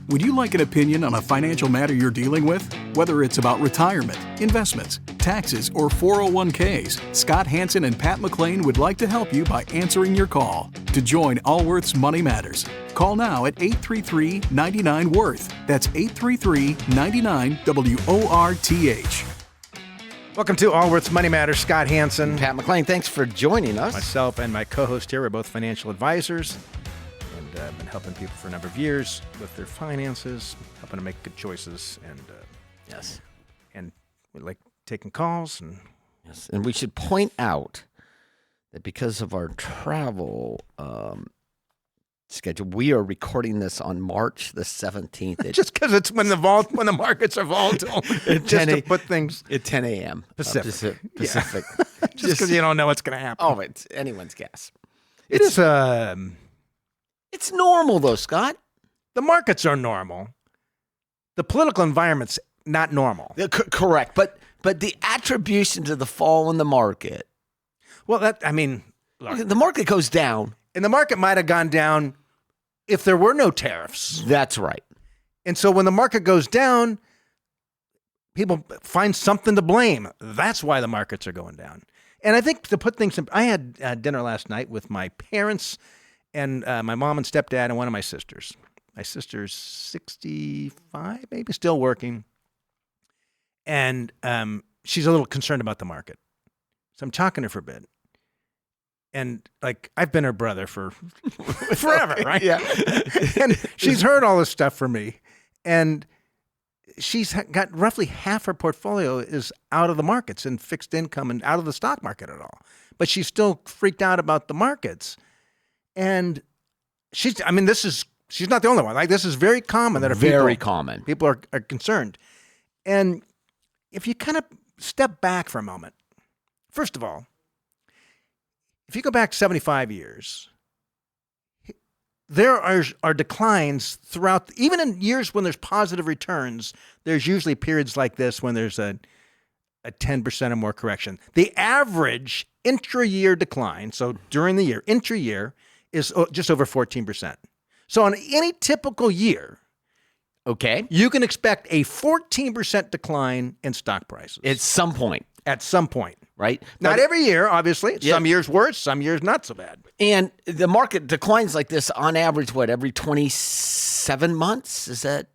Would you like an opinion on a financial matter you're dealing with? Whether it's about retirement, investments, taxes, or 401ks, Scott Hansen and Pat McClain would like to help you by answering your call. To join Allworth's Money Matters, call now at 833-99-WORTH. That's 833-99-WORTH. Welcome to Allworth's Money Matters. Scott Hansen. Pat McClain, thanks for joining us. Myself and my co-host here are both financial advisors. And I've been helping people for a number of years with their finances, helping them make good choices. And yes, and we like taking calls. And yes, and we should point out that because of our travel schedule, we are recording this on March the 17th. Just because it's when the markets are volatile, just to put things at 10 a.m. Pacific. Pacific. Just because you don't know what's going to happen. Oh, it's anyone's guess. It's normal though, Scott. The markets are normal. The political environment's not normal. Correct, but the attribution to the fall in the market. Well, look, the market goes down. And the market might have gone down if there were no tariffs. That's right. And so when the market goes down, people find something to blame. That's why the markets are going down. And I think to put things in, I had dinner last night with my parents and my mom and stepdad and one of my sisters. My sister's 65, maybe, still working. And she's a little concerned about the market. So I'm talking to her for a bit. And I've been her brother for forever, right? Yeah. And she's heard all this stuff from me. And she's got roughly half her portfolio is out of the markets and fixed income and out of the stock market at all. But she's still freaked out about the markets. And she's not the only one. This is very common that common. People are concerned. And if you kind of step back for a moment, first of all, if you go back 75 years, there are declines throughout, even in years when there's positive returns, there's usually periods like this when there's a 10% or more correction. The average intra-year decline, so during the year, intra-year, is just over 14%. So on any typical year, okay, you can expect a 14% decline in stock prices. At some point. Right? Not every year, obviously. Yeah. Some years worse, some years not so bad. And the market declines like this on average, every 27 months? Is that?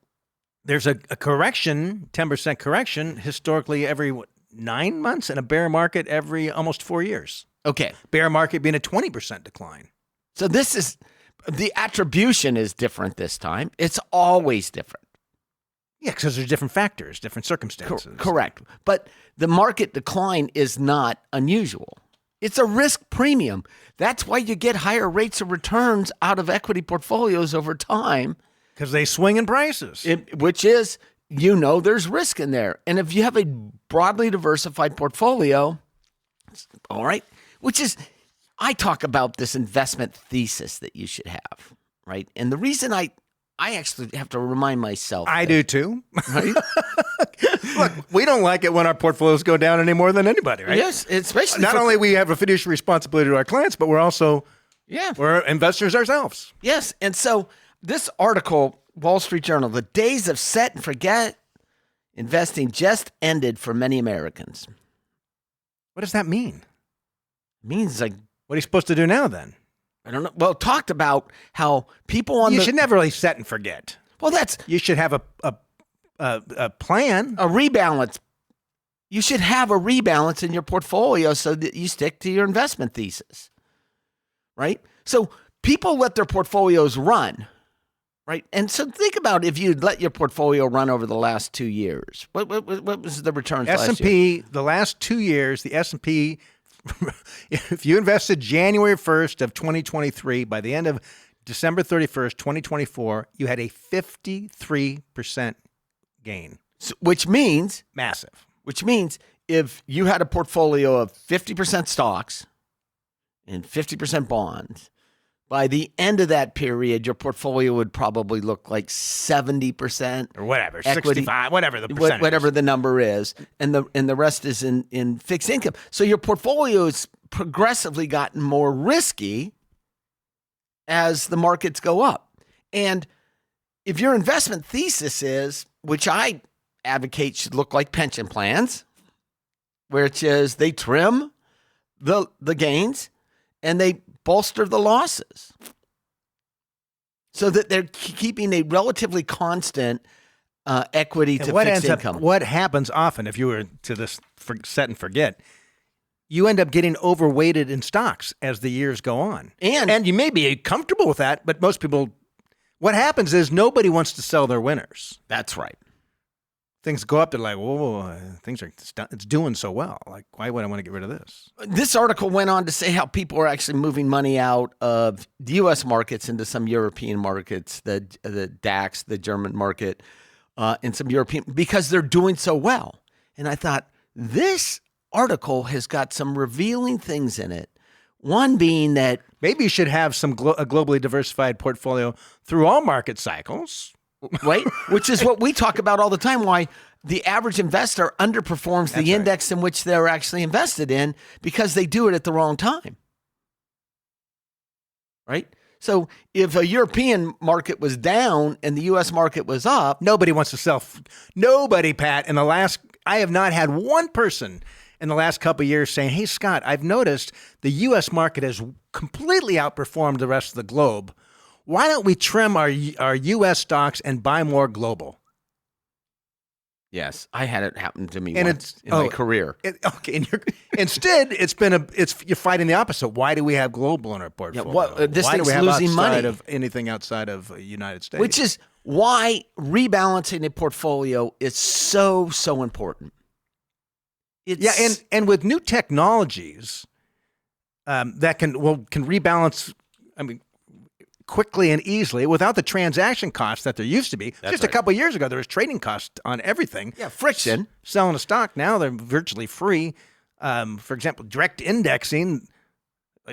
There's a correction, 10% correction, historically every 9 months, and a bear market every almost 4 years. Okay. Bear market being a 20% decline. So the attribution is different this time. It's always different. Yeah, because there's different factors, different circumstances. Correct. But the market decline is not unusual. It's a risk premium. That's why you get higher rates of returns out of equity portfolios over time. Because they swing in prices. Which is, there's risk in there. And if you have a broadly diversified portfolio, all right, which is, I talk about this investment thesis that you should have, right? And the reason I actually have to remind myself. I do too. Right? Look, we don't like it when our portfolios go down any more than anybody, right? Yes, especially not only we have a fiduciary responsibility to our clients, but we're also we're investors ourselves. Yes, and so this article, Wall Street Journal, the days of set and forget investing just ended for many Americans. What does that mean? It means what are you supposed to do now then? I don't know. Well, talked about how people you should never really set and forget. Well, you should have a plan, a rebalance. You should have a rebalance in your portfolio so that you stick to your investment thesis, right? So people let their portfolios run, right? And so think about if you'd let your portfolio run over the last 2 years. What was the returns last year? S&P, the last 2 years, the S&P. If you invested January 1st of 2023, by the end of December 31st, 2024, you had a 53% gain. Which means? Massive. Which means if you had a portfolio of 50% stocks and 50% bonds, by the end of that period, your portfolio would probably look like 70% or whatever, equity, 65, whatever the percentage, whatever the number is, and the rest is in fixed income. So your portfolio has progressively gotten more risky as the markets go up. And if your investment thesis is, which I advocate should look like pension plans, which is they trim the gains and they bolster the losses so that they're keeping a relatively constant equity to fixed income. What happens often, if you were to this set and forget, you end up getting overweighted in stocks as the years go on. And you may be comfortable with that, but most people, what happens is nobody wants to sell their winners. That's right. Things go up, they're like, whoa, it's doing so well. Like, why would I want to get rid of this? This article went on to say how people are actually moving money out of the U.S. markets into some European markets, the DAX, the German market, and some European, because they're doing so well. And I thought, this article has got some revealing things in it. One being that maybe you should have a globally diversified portfolio through all market cycles. Right? Which is what we talk about all the time, why the average investor underperforms the index in which they're actually invested in because they do it at the wrong time. Right? So if a European market was down and the U.S. market was up. Nobody wants to sell. Nobody, Pat. I have not had one person in the last couple of years saying, hey, Scott, I've noticed the U.S. market has completely outperformed the rest of the globe. Why don't we trim our U.S. stocks and buy more global? Yes, I had it happen to me once in my career. Instead, you're fighting the opposite. Why do we have global in our portfolio? Yeah, this thing's losing money. Of anything outside of the United States? Which is why rebalancing a portfolio is so important. And with new technologies that can rebalance. I mean, quickly and easily without the transaction costs that there used to be. Just a couple of years ago, there was trading costs on everything. Yeah, friction. Selling a stock, now they're virtually free. For example, direct indexing,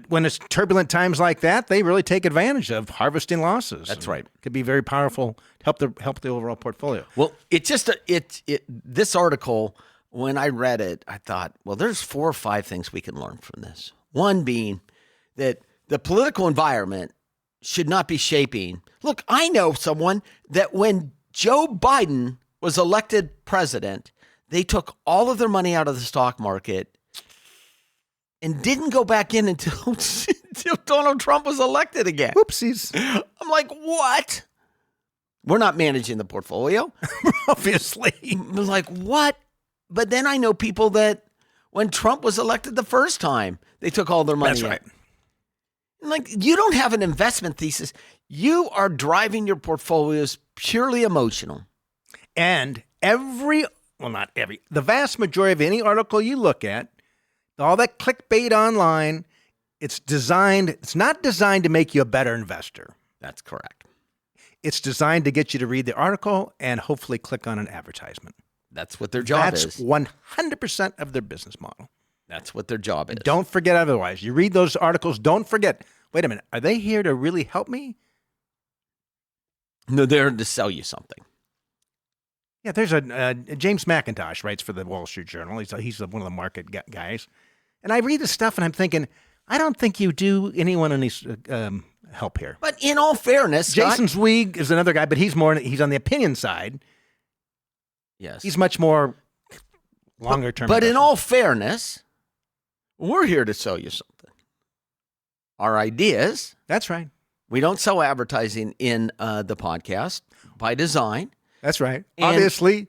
when it's turbulent times like that, they really take advantage of harvesting losses. That's right. It could be very powerful, help the overall portfolio. Well, this article, when I read it, I thought, well, there's 4 or 5 things we can learn from this. One being that the political environment should not be shaping. Look, I know someone that when Joe Biden was elected president, they took all of their money out of the stock market and didn't go back in until Donald Trump was elected again. Whoopsies. I'm like, what? We're not managing the portfolio. Obviously. I'm like, what? But then I know people that when Trump was elected the first time, they took all their money. That's right. Like, you don't have an investment thesis. You are driving your portfolios purely emotional. And the vast majority of any article you look at, all that clickbait online, it's not designed to make you a better investor. That's correct. It's designed to get you to read the article and hopefully click on an advertisement. That's what their job is. That's 100% of their business model. That's what their job is. Don't forget otherwise. You read those articles, don't forget, wait a minute, are they here to really help me? No, they're to sell you something. Yeah, there's James McIntosh writes for the Wall Street Journal. He's one of the market guys. And I read this stuff and I'm thinking, I don't think you do anyone any help here. But in all fairness, Jason Zweig is another guy, but he's on the opinion side. Yes. He's much more longer term. But in all fairness, we're here to sell you something. Our ideas. That's right. We don't sell advertising in the podcast by design. That's right. Obviously,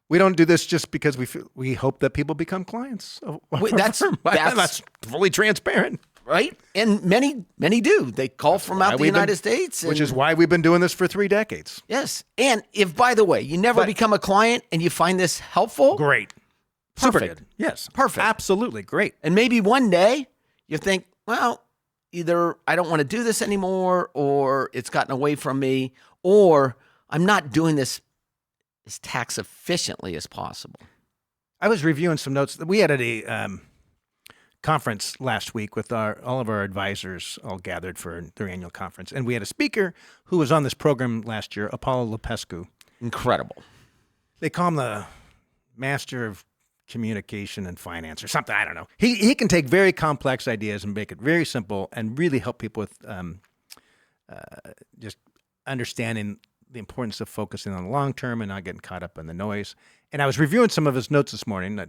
we don't do this just because we hope that people become clients. That's fully transparent. Right? And many do. They call from out the United States. Which is why we've been doing this for 3 decades. Yes. And if, by the way, you never become a client and you find this helpful. Great. Perfect. Super good. Yes. Perfect. Absolutely. Great. And maybe one day you think, well, either I don't want to do this anymore, or it's gotten away from me, or I'm not doing this as tax efficiently as possible. I was reviewing some notes that we had at a conference last week with all of our advisors all gathered for their annual conference. And we had a speaker who was on this program last year, Apollo Lupescu. Incredible. They call him the master of communication and finance or something. I don't know. He can take very complex ideas and make it very simple and really help people with just understanding the importance of focusing on the long term and not getting caught up in the noise. And I was reviewing some of his notes this morning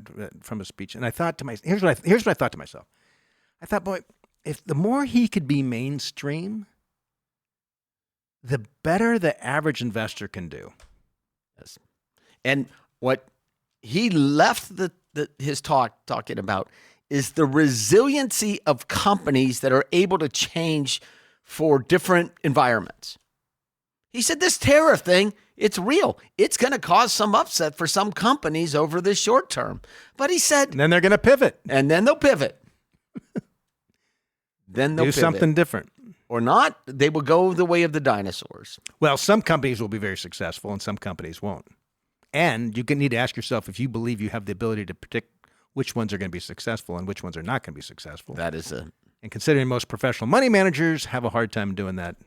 from his speech, and I thought to myself, here's what I thought to myself. I thought, boy, if the more he could be mainstream, the better the average investor can do. Yes. And what he left his talk talking about is the resiliency of companies that are able to change for different environments. He said this tariff thing, it's real. It's going to cause some upset for some companies over the short term. But he said... And then they're going to pivot. And then they'll pivot. Then they'll do pivot. something different. Or not, they will go the way of the dinosaurs. Well, some companies will be very successful and some companies won't. And you need to ask yourself if you believe you have the ability to predict which ones are going to be successful and which ones are not going to be successful. That is a... And considering most professional money managers have a hard time doing that,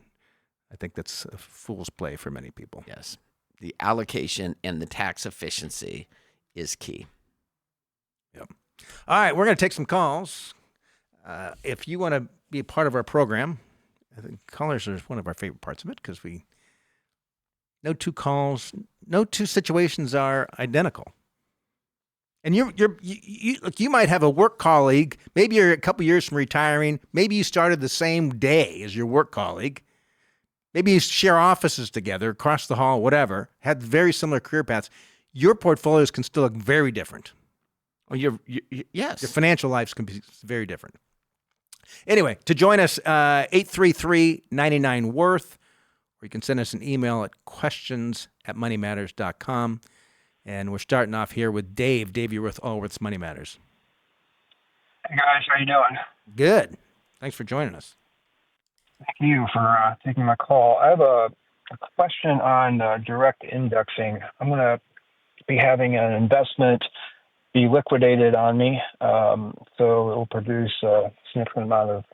I think that's a fool's play for many people. Yes. The allocation and the tax efficiency is key. Yep. All right, we're going to take some calls. If you want to be a part of our program, I think callers are one of our favorite parts of it because no two situations are identical. And you might have a work colleague. Maybe you're a couple years from retiring. Maybe you started the same day as your work colleague. Maybe you share offices together, across the hall, whatever. Had very similar career paths. Your portfolios can still look very different. Oh, yes. Your financial lives can be very different. Anyway, to join us, 833-99-WORTH, or you can send us an email at questions@moneymatters.com. And we're starting off here with Dave. Dave, you're with Allworth's Money Matters. Hey, guys. How you doing? Good. Thanks for joining us. Thank you for taking my call. I have a question on direct indexing. I'm going to be having an investment be liquidated on me, so it will produce a significant amount of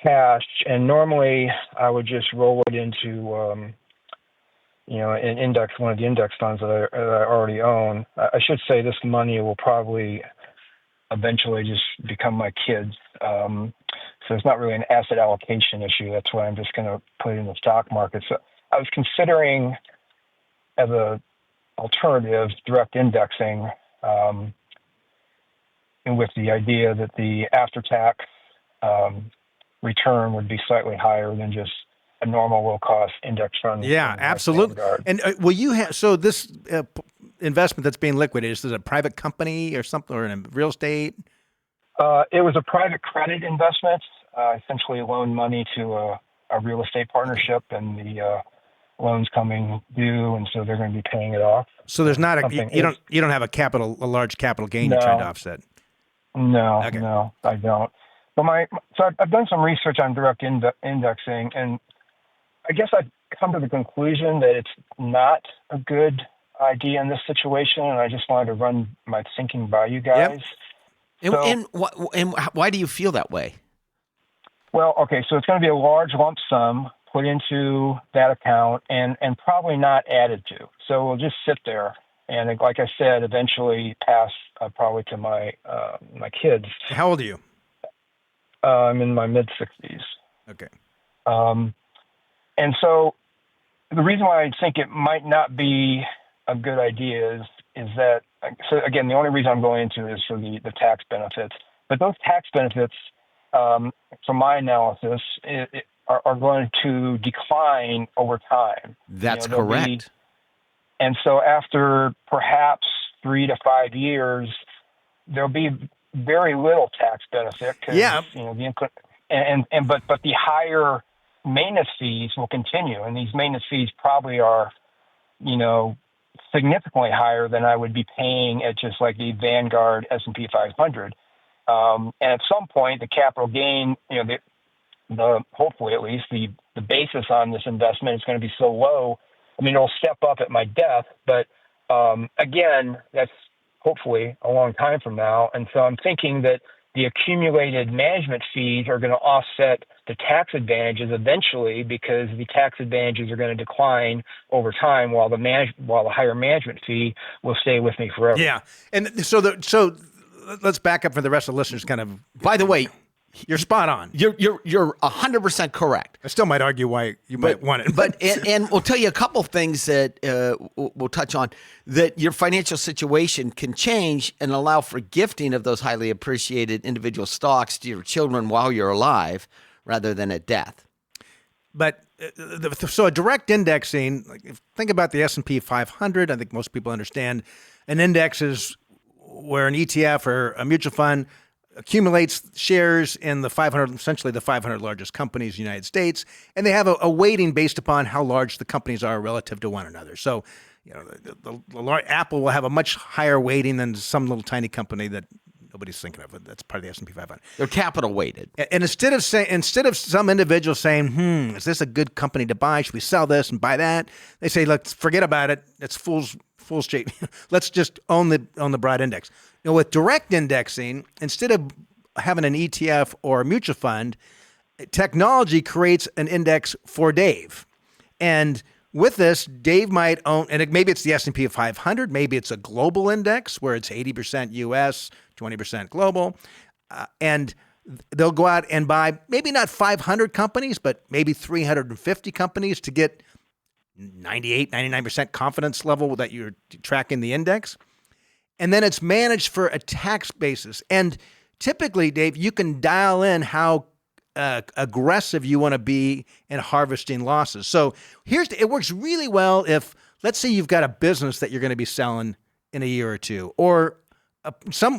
cash. And normally, I would just roll it into an index, one of the index funds that I already own. I should say this money will probably eventually just become my kids. So it's not really an asset allocation issue. That's why I'm just going to put it in the stock market. So I was considering as a alternative direct indexing, and with the idea that the after-tax return would be slightly higher than just a normal low-cost index fund. Yeah, absolutely. And will you have this investment that's being liquidated? Is it a private company or something, or in real estate? It was a private credit investment. Essentially, loaned money to a real estate partnership, and the loan's coming due, and so they're going to be paying it off. So there's not you don't have a large capital gain you're trying to offset. No, okay. No, I don't. But I've done some research on direct indexing, and I guess I've come to the conclusion that it's not a good idea in this situation, and I just wanted to run my thinking by you guys. Yep. And why do you feel that way? Well, okay, so it's going to be a large lump sum put into that account and probably not added to. So we'll just sit there. And like I said, eventually pass probably to my kids. How old are you? I'm in my mid-60s. Okay. And so the reason why I think it might not be a good idea is that, so again, the only reason I'm going into is for the tax benefits. But those tax benefits, from my analysis, are going to decline over time. That's correct. And so after perhaps 3 to 5 years, there'll be very little tax benefit. Yeah. The input, but the higher maintenance fees will continue, and these maintenance fees probably are, significantly higher than I would be paying at just like the Vanguard S&P 500. And at some point, the capital gain, the hopefully at least the basis on this investment is going to be so low. I mean, it'll step up at my death, but again, that's hopefully a long time from now. And so I'm thinking that the accumulated management fees are going to offset the tax advantages eventually, because the tax advantages are going to decline over time, while the higher management fee will stay with me forever. Yeah, and so let's back up for the rest of the listeners. Kind of. By the way, You're spot on. You're 100% correct. I still might argue why you might want it. But and we'll tell you a couple things that we'll touch on, that your financial situation can change and allow for gifting of those highly appreciated individual stocks to your children while you're alive rather than at death. But so a direct indexing, think about the S&P 500. I think most people understand an index is where an ETF or a mutual fund accumulates shares in the 500, essentially the 500 largest companies in the United States, and they have a weighting based upon how large the companies are relative to one another. So, the Apple will have a much higher weighting than some little tiny company that nobody's thinking of. That's part of the S&P 500. They're capital weighted. And instead of some individual saying, is this a good company to buy? Should we sell this and buy that? They say, let's forget about it. It's fool's straight. Let's just own the broad index. With direct indexing, instead of having an ETF or a mutual fund, technology creates an index for Dave. And with this, Dave might own, and maybe it's the S&P 500, maybe it's a global index where it's 80% US, 20% global, and they'll go out and buy maybe not 500 companies, but maybe 350 companies to get 98, 99% confidence level that you're tracking the index. And then it's managed for a tax basis. And typically, Dave, you can dial in how aggressive you want to be in harvesting losses. So it works really well if, let's say you've got a business that you're going to be selling in a year or two, or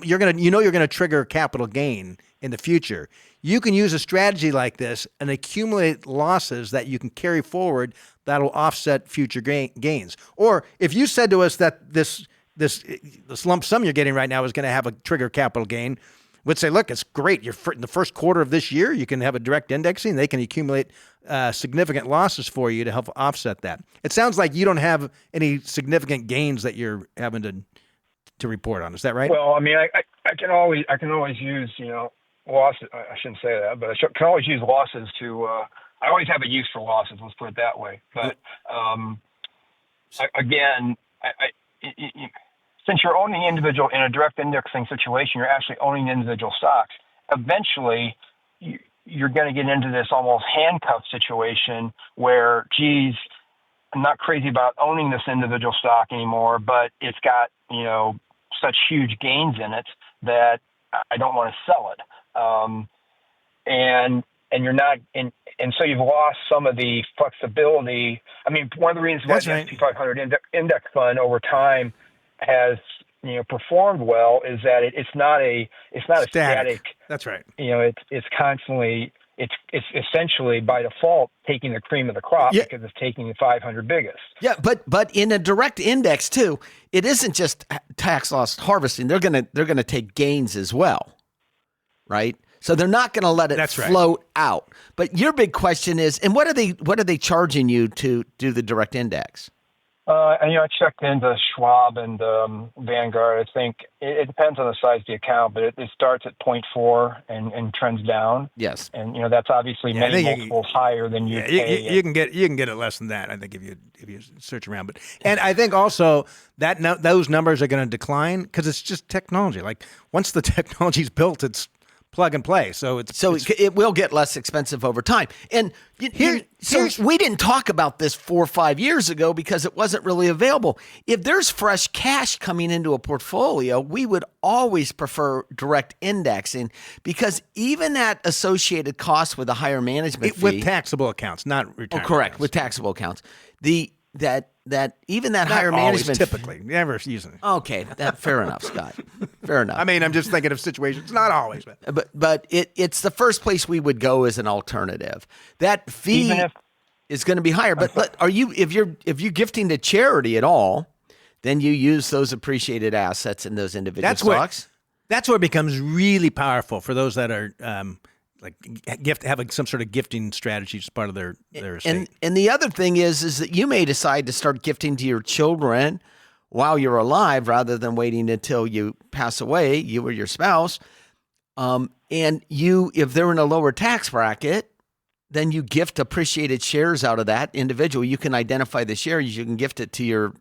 you're going to trigger a capital gain in the future. You can use a strategy like this and accumulate losses that you can carry forward that'll offset future gains. Or if you said to us that this lump sum you're getting right now is going to have a trigger capital gain, we'd say, look, it's great. In the first quarter of this year, you can have a direct indexing. They can accumulate significant losses for you to help offset that. It sounds like you don't have any significant gains that you're having to report on. Is that right? Well, I mean, I can always use, losses. I shouldn't say that, but I can always use losses to. I always have a use for losses. Let's put it that way. But since you're owning the individual in a direct indexing situation, you're actually owning individual stocks. Eventually, you're going to get into this almost handcuff situation where, geez, I'm not crazy about owning this individual stock anymore, but it's got, such huge gains in it that I don't want to sell it. And you're not in, and so you've lost some of the flexibility. I mean, one of the reasons why the S&P 500 index fund over time has performed well is that it's not a static. That's right. It's constantly it's essentially by default taking the cream of the crop because it's taking the 500 biggest. Yeah, but in a direct index too, it isn't just tax loss harvesting. They're gonna take gains as well, right? So they're not going to let it float out. But your big question is, and what are they charging you to do the direct index? I checked into Schwab and Vanguard. I think it depends on the size of the account, but it starts at 0.4 and trends down. Yes, and that's obviously many multiples higher than you pay. You can get it less than that. I think if you search around, and I think also that those numbers are going to decline because it's just technology. Like once the technology's built, it's plug and play. So it will get less expensive over time. And we didn't talk about this 4 or 5 years ago because it wasn't really available. If there's fresh cash coming into a portfolio, we would always prefer direct indexing because even that associated cost with a higher management fee. With taxable accounts, not retirement. Oh, correct. Accounts. With taxable accounts. That even that not higher always, management typically never using it. Okay, fair enough, Scott. Fair enough. I mean, I'm just thinking of situations. Not always, but it's the first place we would go as an alternative. That fee is going to be higher. But are you if you're gifting to charity at all, then you use those appreciated assets in those individual stocks. That's where it becomes really powerful for those that are having some sort of gifting strategy as part of their estate. And the other thing is that you may decide to start gifting to your children while you're alive rather than waiting until you pass away, you or your spouse. And if they're in a lower tax bracket, then you gift appreciated shares out of that individual. You can identify the shares. You can gift it to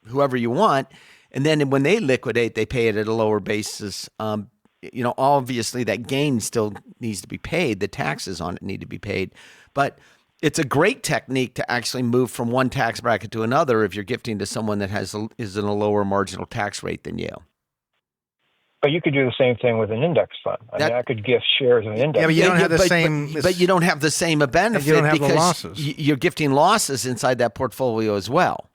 whoever you want. And then when they liquidate, they pay it at a lower basis obviously that gain still needs to be paid. The taxes on it need to be paid, but it's a great technique to actually move from one tax bracket to another if you're gifting to someone that is in a lower marginal tax rate than you. But you could do the same thing with an index fund. I could gift shares of an index. Yeah, but you don't have the same. But you don't have the same benefit you don't have the because losses. You're gifting losses inside that portfolio as well.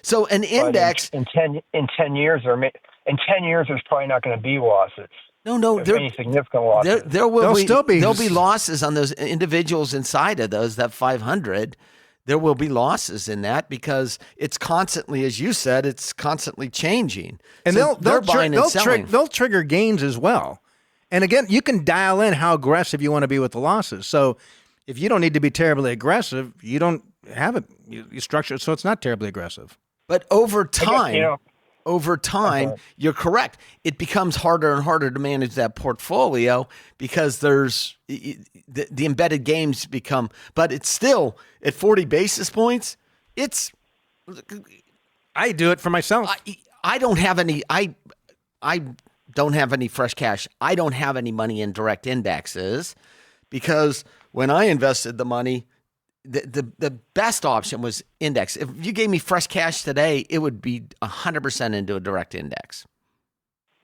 So an index in 10 years, there's probably not going to be losses. No, there any significant losses. There'll be losses on those individuals inside of those, that 500. There will be losses in that because it's constantly, as you said, it's constantly changing. And so they'll trigger gains as well. And again, you can dial in how aggressive you want to be with the losses. So if you don't need to be terribly aggressive, you don't have it. You structure it so it's not terribly aggressive. But over time, you're correct. It becomes harder and harder to manage that portfolio because there's the embedded gains become, but it's still at 40 basis points. I do it for myself. I don't have any, I don't have any fresh cash. I don't have any money in direct indexes because when I invested the money, the best option was index. If you gave me fresh cash today, it would be 100% into a direct index.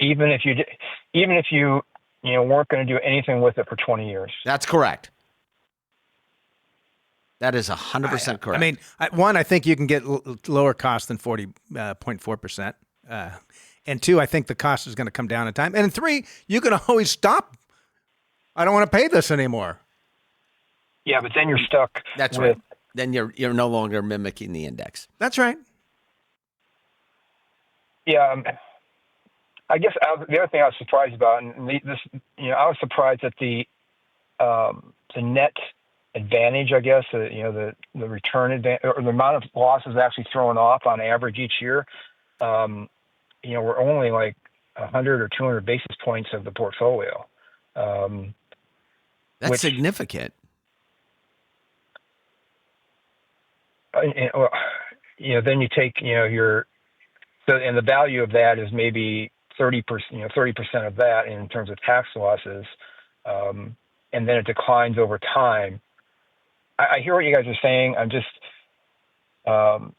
Even if you weren't going to do anything with it for 20 years. That's correct. That is 100% correct. I mean, I think you can get lower cost than 40.4%. And two, I think the cost is going to come down in time. And three, you can always stop. I don't want to pay this anymore. Yeah, but then you're stuck. That's right. Then you're no longer mimicking the index. That's right. Yeah, I guess the other thing I was surprised about, and I was surprised at the net advantage. I guess the return advantage or the amount of losses actually thrown off on average each year. We're only like 100 or 200 basis points of the portfolio. That's significant. Then you take and the value of that is maybe 30%, 30% of that in terms of tax losses, and then it declines over time. I hear what you guys are saying. I'm just, I'm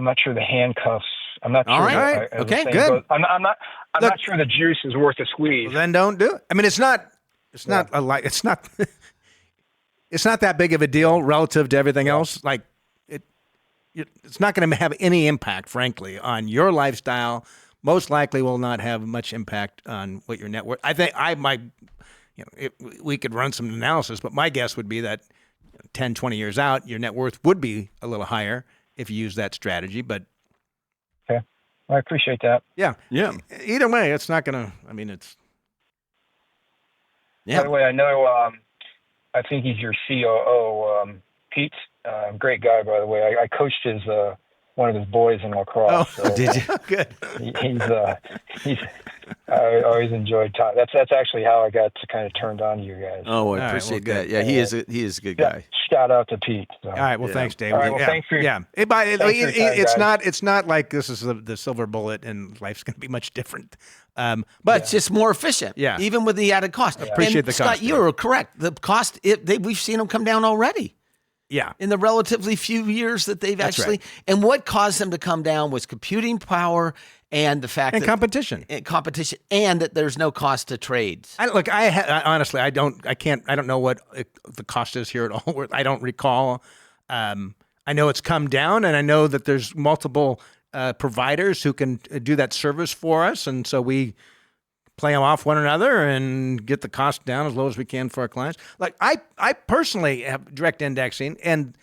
not sure the handcuffs. I'm not sure. All right. Okay. Good. I'm not sure the juice is worth a squeeze. Well, then don't do it. I mean, it's not that big of a deal relative to everything else. Like it's not going to have any impact, frankly, on your lifestyle. Most likely will not have much impact on what your net worth. I think we could run some analysis, but my guess would be that 10, 20 years out, your net worth would be a little higher if you use that strategy. But okay, I appreciate that. Yeah. Either way, it's not going to. I mean, it's. Yeah. By the way, I know. I think he's your COO, Pete. Great guy, by the way. I coached one of his boys in lacrosse. Oh, so, did you? Good. He's. I always enjoyed talking. That's actually how I got to kind of turned on to you guys. Oh, I appreciate that. Yeah, he is a good guy. Shout out to Pete. So. All right. Well, thanks, Dave. All right. Well, thanks for your, It's not like this is the silver bullet and life's going to be much different. But it's just more efficient. Yeah. Even with the added cost. I appreciate the cost. Scott, you're correct. The cost, we've seen them come down already. Yeah. In the relatively few years that they've That's actually, right. And what caused them to come down was computing power and the fact that competition, and that there's no cost to trades. Honestly, I don't know what the cost is here at all. I don't recall. I know it's come down, and I know that there's multiple providers who can do that service for us, and so we play them off one another and get the cost down as low as we can for our clients. Like I personally have direct indexing, and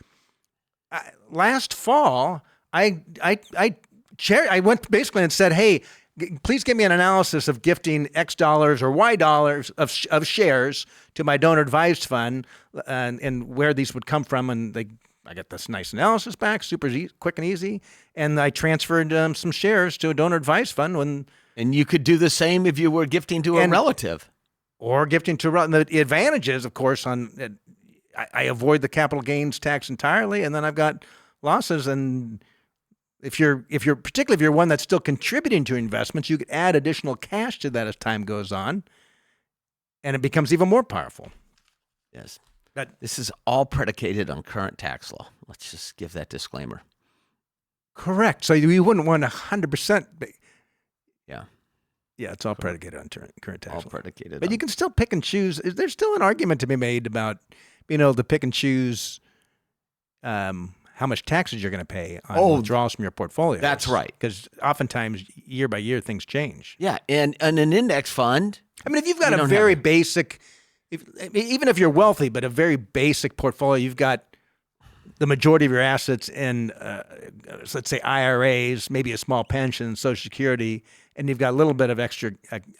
last fall I went basically and said, hey, please give me an analysis of gifting X dollars or Y dollars of shares to my donor advised fund, and where these would come from, and I got this nice analysis back, super quick and easy, and I transferred some shares to a donor advised fund And you could do the same if you were gifting to a relative. Or gifting to a relative. The advantages, of course, I avoid the capital gains tax entirely, and then I've got losses. And particularly if you're one that's still contributing to investments, you could add additional cash to that as time goes on. and it becomes even more powerful. Yes. But This is all predicated on current tax law. Let's just give that disclaimer. correct. So you wouldn't want 100%. Yeah. Yeah, it's all predicated on current tax All law. predicated But on. you can still pick and choose. There's still an argument to be made about being able to pick and choose how much taxes you're going to pay on withdrawals from your portfolio. That's right. Because oftentimes, year by year, things change. Yeah. And an index fund. I mean, if you've got You a don't very have basic, even if you're wealthy, but a very basic portfolio, you've got the majority of your assets in, let's say, IRAs, maybe a small pension, Social Security, and you've got a little bit of extra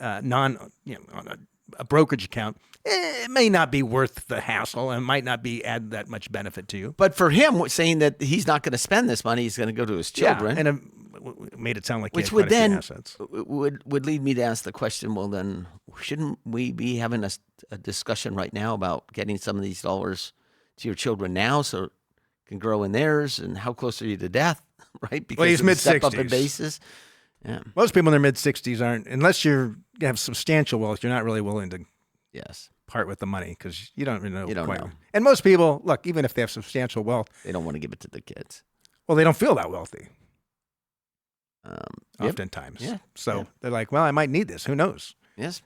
on a brokerage account. It may not be worth the hassle and might not add that much benefit to you. But for him, saying that he's not going to spend this money, he's going to go to his children. Yeah, and it made it sound like Which he had would quite a few then assets. would lead me to ask the question, well, then shouldn't we be having a discussion right now about getting some of these dollars to your children now so it can grow in theirs? And how close are you to death, right? Because he's of the step up in mid-60s. basis. Yeah. Most people in their mid-60s aren't, unless you have substantial wealth, you're not really willing to Yes. part with the money because you don't really know. You don't quite. know. And most people, look, even if they have substantial wealth, They don't want to give it to the kids. well, they don't feel that wealthy Yep. oftentimes. Yeah. So Yeah. they're like, well, I might need this. Who knows? Yes.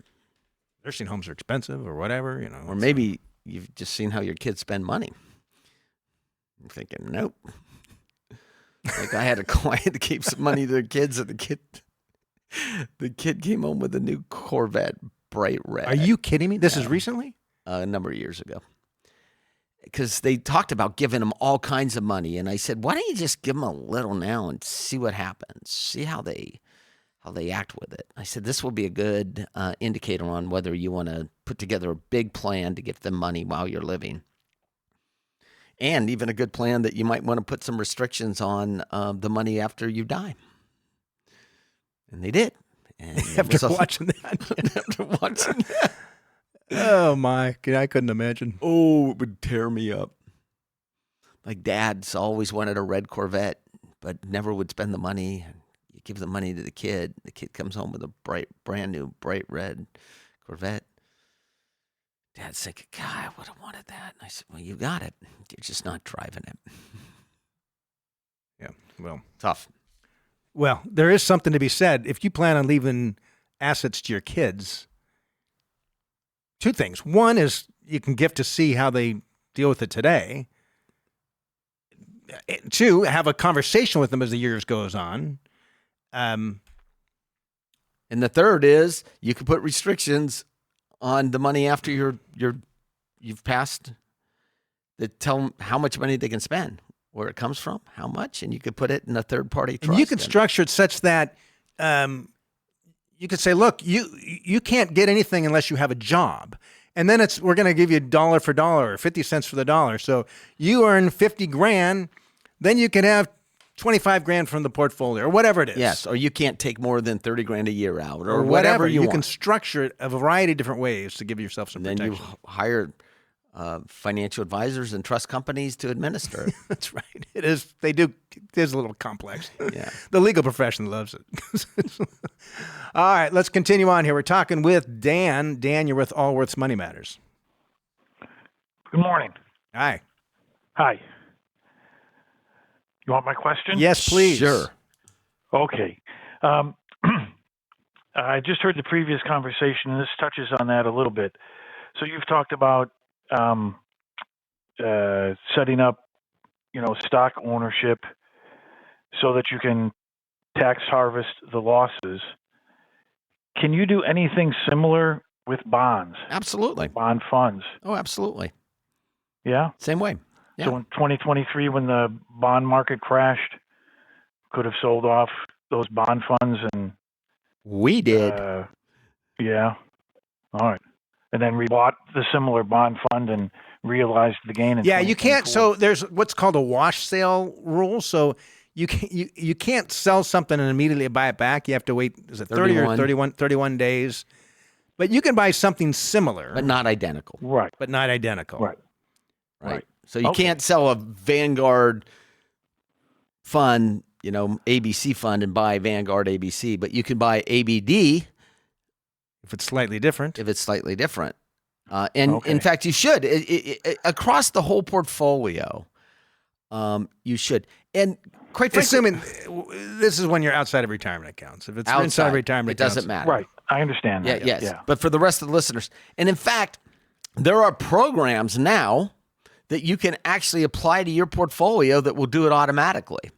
Nursing homes are expensive or whatever, Or maybe you've just seen how your kids spend money. I'm thinking, nope. Like I had a client that gave some money to their kids, and the kid came home with a new Corvette, bright red. Are you kidding me? This is recently? A number of years ago. Because they talked about giving them all kinds of money, and I said, why don't you just give them a little now and see what happens? See how they act with it. I said, this will be a good indicator on whether you want to put together a big plan to get them money while you're living. And even a good plan that you might want to put some restrictions on the money after you die. And they did. And After watching that. after watching that. Oh, my. I couldn't imagine. Oh, it would tear me up. Like dad's always wanted a red Corvette, but never would spend the money. You give the money to the kid. The kid comes home with a brand new, bright red Corvette. Dad's thinking, God, I would have wanted that. And I said, well, you got it. You're just not driving it. Yeah, well. Tough. Well, there is something to be said. If you plan on leaving assets to your kids, two things. One is you can gift to see how they deal with it today. Two, have a conversation with them as the years goes on. And the third is you can put restrictions on the money after you've passed that tell them how much money they can spend, where it comes from, how much, and you could put it in a third-party trust. And you could structure it such that you could say, look, you can't get anything unless you have a job. And then we're going to give you dollar for dollar or 50 cents for the dollar. So you earn 50 grand, then you can have 25 grand from the portfolio or whatever it is. Yes, or you can't take more than 30 grand a year out or whatever you You want. can structure it a variety of different ways to give yourself some And then protection. you hire financial advisors and trust companies to administer it. That's right. It is. They do. It is a little complex. Yeah. The legal profession loves it. All right, let's continue on here. We're talking with Dan. Dan, you're with Allworth's Money Matters. Good morning. Hi. Hi. You want my question? Yes, please. Sure. Okay. I just heard the previous conversation, and this touches on that a little bit. So you've talked about setting up, stock ownership so that you can tax harvest the losses. Can you do anything similar with bonds, Absolutely. bond funds? Oh, absolutely. Yeah? Same way. Yeah. So in 2023, when the bond market crashed, could have sold off those bond funds and We did. yeah. All right. And then rebought the similar bond fund and realized the gain. Yeah, you can't. So there's what's called a wash sale rule. So you can't sell something and immediately buy it back. You have to wait. Is it 30 or 31 days? But you can buy something similar, but not identical. Right. but not identical. Right. Right. So you Okay. can't sell a Vanguard fund, ABC fund and buy Vanguard ABC, but you can buy ABD If it's slightly different. if it's slightly different. And in fact, you should across the whole portfolio. You should. And quite frankly, assuming this is when you're outside of retirement accounts. If it's inside retirement it accounts, doesn't matter. Right. I understand that. Yes. Yeah. But for the rest of the listeners, and in fact, there are programs now that you can actually apply to your portfolio that will do it automatically.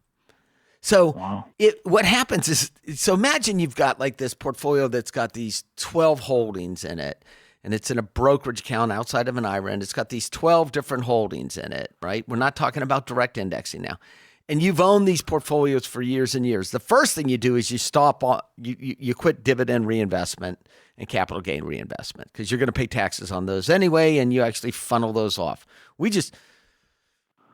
So what happens is, so imagine you've got like this portfolio that's got these 12 holdings in it, and it's in a brokerage account outside of an IRA, and it's got these 12 different holdings in it, right? We're not talking about direct indexing now. And you've owned these portfolios for years and years. The first thing you do is you quit dividend reinvestment and capital gain reinvestment because you're going to pay taxes on those anyway, and you actually funnel those off. We just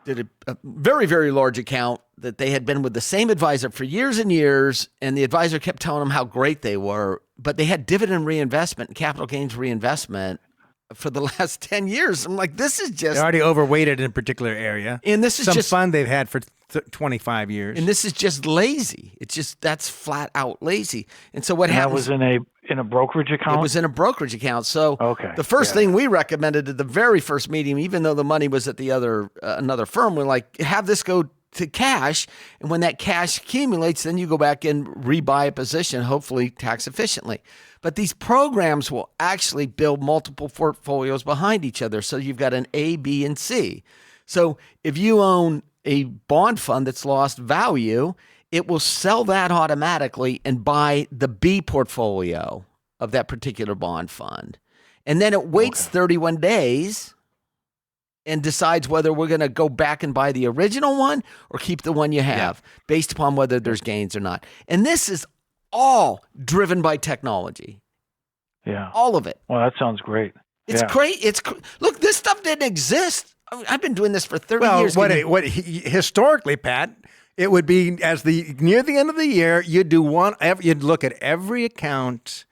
did a very, very large account that they had been with the same advisor for years and years, and the advisor kept telling them how great they were, but they had dividend reinvestment and capital gains reinvestment for the last 10 years. I'm like, this is just... They're already overweighted in a particular area. And this is some just... fund they've had for 25 years. And this is just lazy. It's just, that's flat out lazy. And so what happens... That was in a brokerage account? It was in a brokerage account. So okay. The first thing we recommended at the very first meeting, even though the money was at the other another firm, we're like, have this go to cash. And when that cash accumulates, then you go back and rebuy a position, hopefully tax efficiently. But these programs will actually build multiple portfolios behind each other. So you've got an A, B, and C. So if you own a bond fund that's lost value, it will sell that automatically and buy the B portfolio of that particular bond fund. And then it waits 31 days and decides whether we're going to go back and buy the original one or keep the one you have based upon whether there's gains or not. And this is all driven by technology. Yeah. All of it. Well, that sounds great. It's great. Look, this stuff didn't exist. I've been doing this for 30 years. Historically, Pat, it would be near the end of the year, you'd look at every account,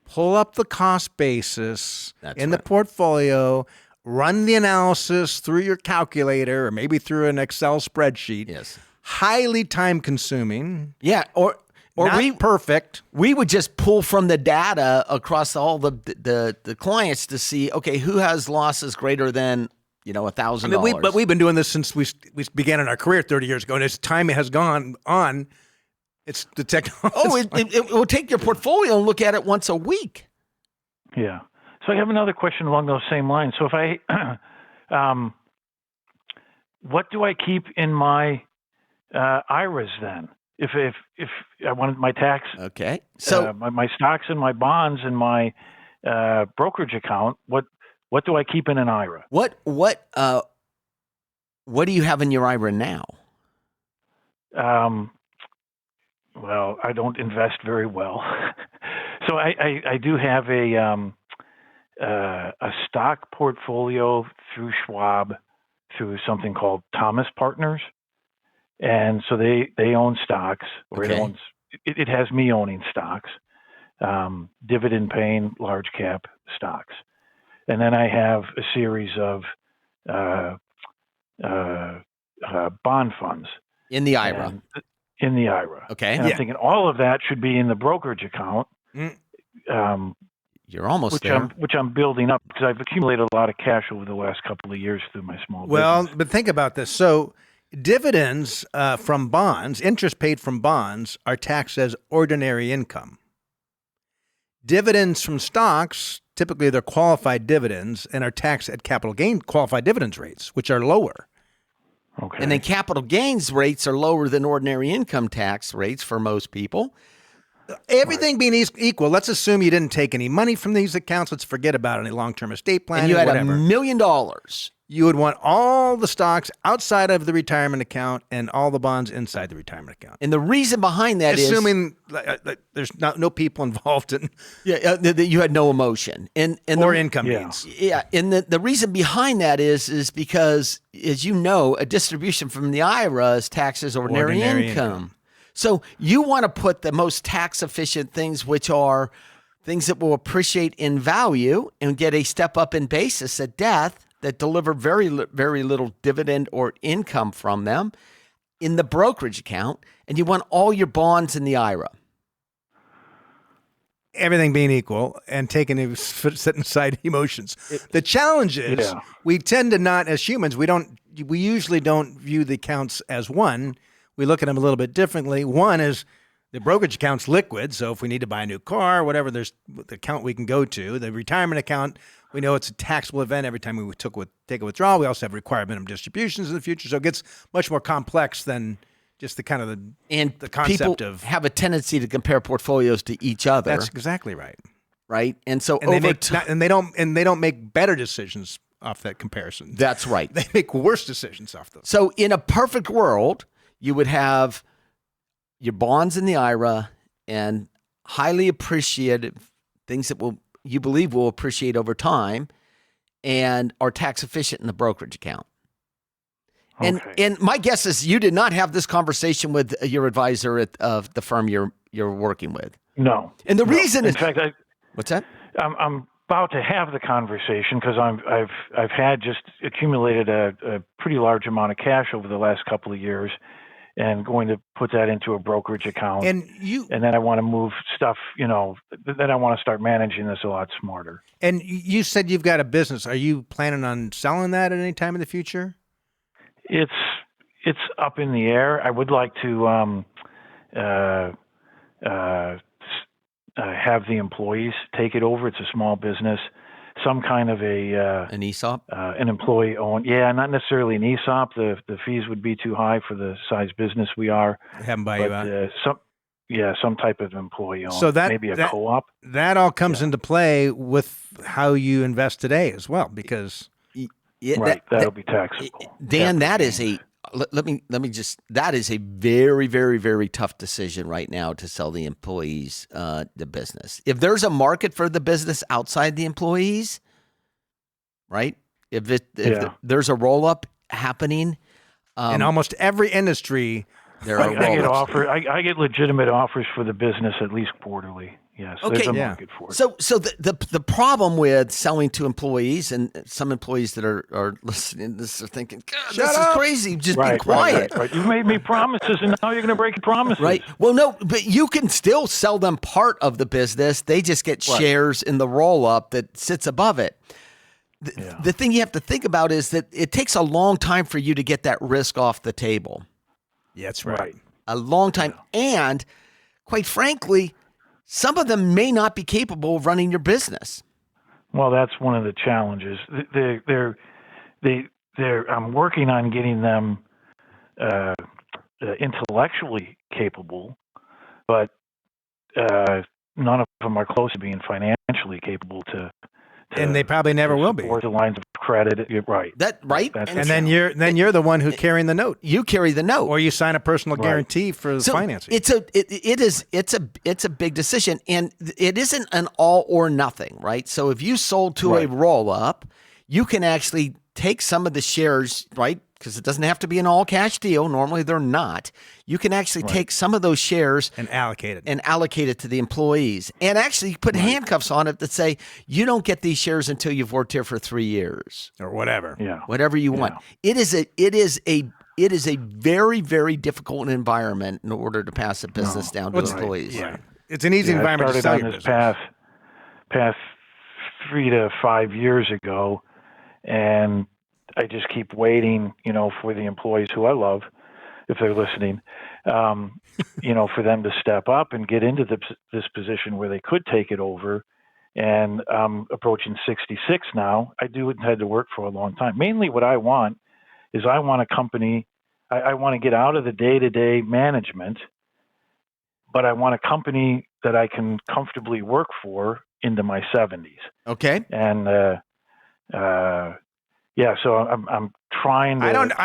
pull up the cost basis the portfolio, run the analysis through your calculator or maybe through an Excel spreadsheet. Yes. Highly time consuming. Yeah. Or not perfect. We would just pull from the data across all the clients to see, okay, who has losses greater than $1,000. But we've been doing this since we began in our career 30 years ago, and as time has gone on, it's the technology. It will take your portfolio and look at it once a week. Yeah. So I have another question along those same lines. So if I, what do I keep in my IRAs then? If I wanted my tax, okay. So my stocks and my bonds and my brokerage account, what do I keep in an IRA? What do you have in your IRA now? Well, I don't invest very well, so I do have a stock portfolio through Schwab, through something called Thomas Partners, and so they own stocks, or it has me owning stocks, dividend paying large cap stocks. And then I have a series of bond funds in the IRA. Okay. And I'm thinking all of that should be in the brokerage account. You're almost there. Which I'm building up because I've accumulated a lot of cash over the last couple of years through my small business. Well, but think about this. So dividends from bonds, interest paid from bonds, are taxed as ordinary income. Dividends from stocks, typically they're qualified dividends and are taxed at capital gain qualified dividends rates, which are lower. Okay. And then capital gains rates are lower than ordinary income tax rates for most people. Everything being equal, let's assume you didn't take any money from these accounts. Let's forget about any long-term estate plan. And you had whatever. $1 million. You would want all the stocks outside of the retirement account and all the bonds inside the retirement account. And the reason behind that assuming there's no people involved in. That you had no emotion and income means. Yeah, and the reason behind that is because, as you know, a distribution from the IRA is taxed as ordinary income. So you want to put the most tax efficient things, which are things that will appreciate in value and get a step up in basis at death, that deliver very, very little dividend or income from them, in the brokerage account, and you want all your bonds in the IRA. everything being equal and setting aside emotions. The challenge is we tend to not, as humans, we usually don't view the accounts as one. We look at them a little bit differently. One is the brokerage account's liquid, so if we need to buy a new car, whatever, there's the account we can go to. The retirement account, we know it's a taxable event every time we take a withdrawal. We also have required minimum distributions in the future, so it gets much more complex than just the concept people of have a tendency to compare portfolios to each other. That's exactly right. Right, and so they don't make better decisions off that comparison. That's right. They make worse decisions off those. So in a perfect world, you would have your bonds in the IRA and highly appreciated things that you believe will appreciate over time and are tax efficient in the brokerage account. And my guess is you did not have this conversation with your advisor of the firm you're working with. No. And the reason is, in fact, what's that? I'm about to have the conversation because I've had just accumulated a pretty large amount of cash over the last couple of years, and going to put that into a brokerage account. And then I want to move stuff. Then I want to start managing this a lot smarter. And you said you've got a business. Are you planning on selling that at any time in the future? It's up in the air. I would like to have the employees take it over. It's a small business, some kind of an ESOP, an employee owned. Yeah, not necessarily an ESOP. The fees would be too high for the size business we are. Have them buy you out. Some type of employee owned. So maybe a co-op. That all comes into play with how you invest today as well, because that'll be taxable. Dan, that is a very, very, very tough decision right now to sell the employees the business. If there's a market for the business outside the employees, right? If there's a roll up happening, in almost every industry, there are I get legitimate offers for the business at least quarterly. Yes, there's a market for it. So the problem with selling to employees, and some employees that are listening to this are thinking, God, this is crazy. Just be quiet. Right. You made me promises, and now you're going to break your promises. Right. Well, no, but you can still sell them part of the business. They just get shares in the roll-up that sits above it. The thing you have to think about is that it takes a long time for you to get that risk off the table. Yeah, that's right. A long time. Yeah. And quite frankly, some of them may not be capable of running your business. Well, that's one of the challenges. I'm working on getting them intellectually capable, but none of them are close to being financially capable to and they probably never will be. Or the lines of credit, right? And then you're the one who's carrying the note. You carry the note, or you sign a personal guarantee for the financing. It's a big decision, and it isn't an all or nothing, right? So if you sold to a roll up, you can actually take some of the shares, right? Because it doesn't have to be an all cash deal. Normally they're not. You can actually take some of those shares and allocate it to the employees, and actually put handcuffs on it that say you don't get these shares until you've worked here for 3 years or whatever. Whatever you want. It is a very, very difficult environment in order to pass a business down to employees. Yeah. It's an easy environment to sell your business. Path 3 to 5 years ago, and I just keep waiting, for the employees who I love, if they're listening, for them to step up and get into this position where they could take it over. And I'm approaching 66 now. I do intend to work for a long time. Mainly what I want is I want a company. I want to get out of the day-to-day management, but I want a company that I can comfortably work for into my 70s. Okay. And, so I'm trying to. I don't know.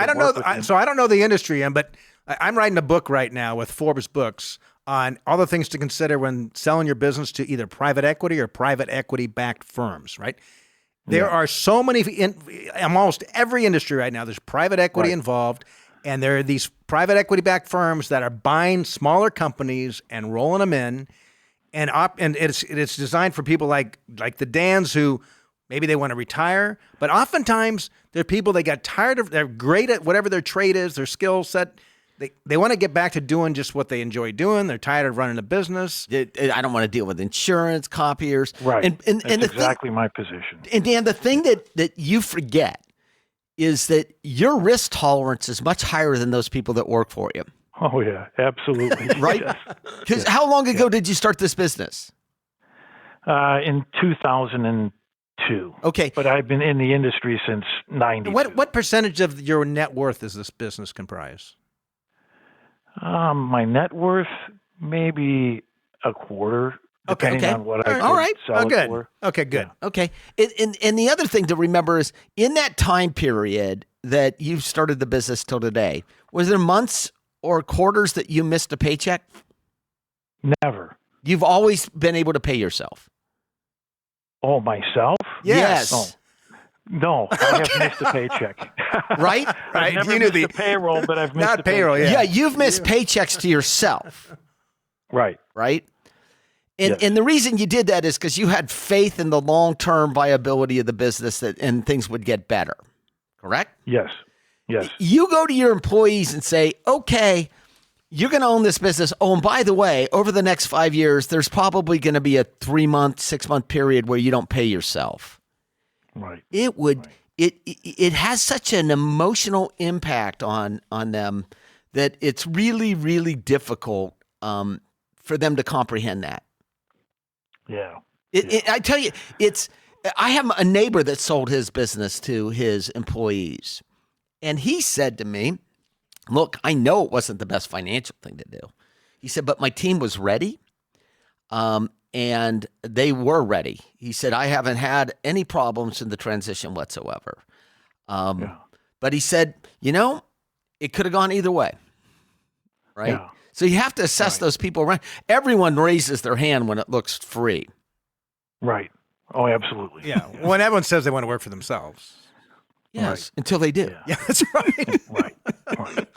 I don't know the industry, but I'm writing a book right now with Forbes Books on all the things to consider when selling your business to either private equity or private equity-backed firms. Right? There are so many in almost every industry right now. There's private equity involved, and there are these private equity-backed firms that are buying smaller companies and rolling them in, and it's designed for people like the Dans who. Maybe they want to retire, but oftentimes they're people that got tired of, they're great at whatever their trade is, their skill set, They want to get back to doing just what they enjoy doing. They're tired of running a business. I don't want to deal with insurance, copiers. Right. And That's the exactly my position. And Dan, the thing that you forget is that your risk tolerance is much higher than those people that work for you. Oh, yeah, absolutely. Right? Yes. Because how long ago did you start this business? In 2002. Okay. But I've been in the industry since 92. What percentage of your net worth does this business comprise? My net worth, maybe a quarter, depending on what I All right. sell it good. for. Okay, good. Okay. And the other thing to remember is in that time period that you started the business till today, was there months or quarters that you missed a paycheck? Never. You've always been able to pay yourself. Oh, myself? Yes. Oh. No, I have missed a paycheck. Right? I've never missed a payroll, but I've missed Not a paycheck. payroll, Yeah, you've missed paychecks to yourself. Right. Right? And Yes. and the reason you did that is because you had faith in the long-term viability of the business and things would get better. Correct? Yes. Yes. You go to your employees and say, okay, you're going to own this business. Oh, and by the way, over the next 5 years, there's probably going to be a 3-month, 6-month period where you don't pay yourself. Right. It has such an emotional impact on them that it's really, really difficult for them to comprehend that. Yeah. I tell you, I have a neighbor that sold his business to his employees. And he said to me, look, I know it wasn't the best financial thing to do. He said, but my team was ready. And they were ready. He said, I haven't had any problems in the transition whatsoever. But he said, it could have gone either way. Right? Yeah. So you have to assess those people. Right? Everyone raises their hand when it looks free. Right. Oh, absolutely. Yeah. When everyone says they want to work for themselves. Yes, until they do. Yeah, that's right.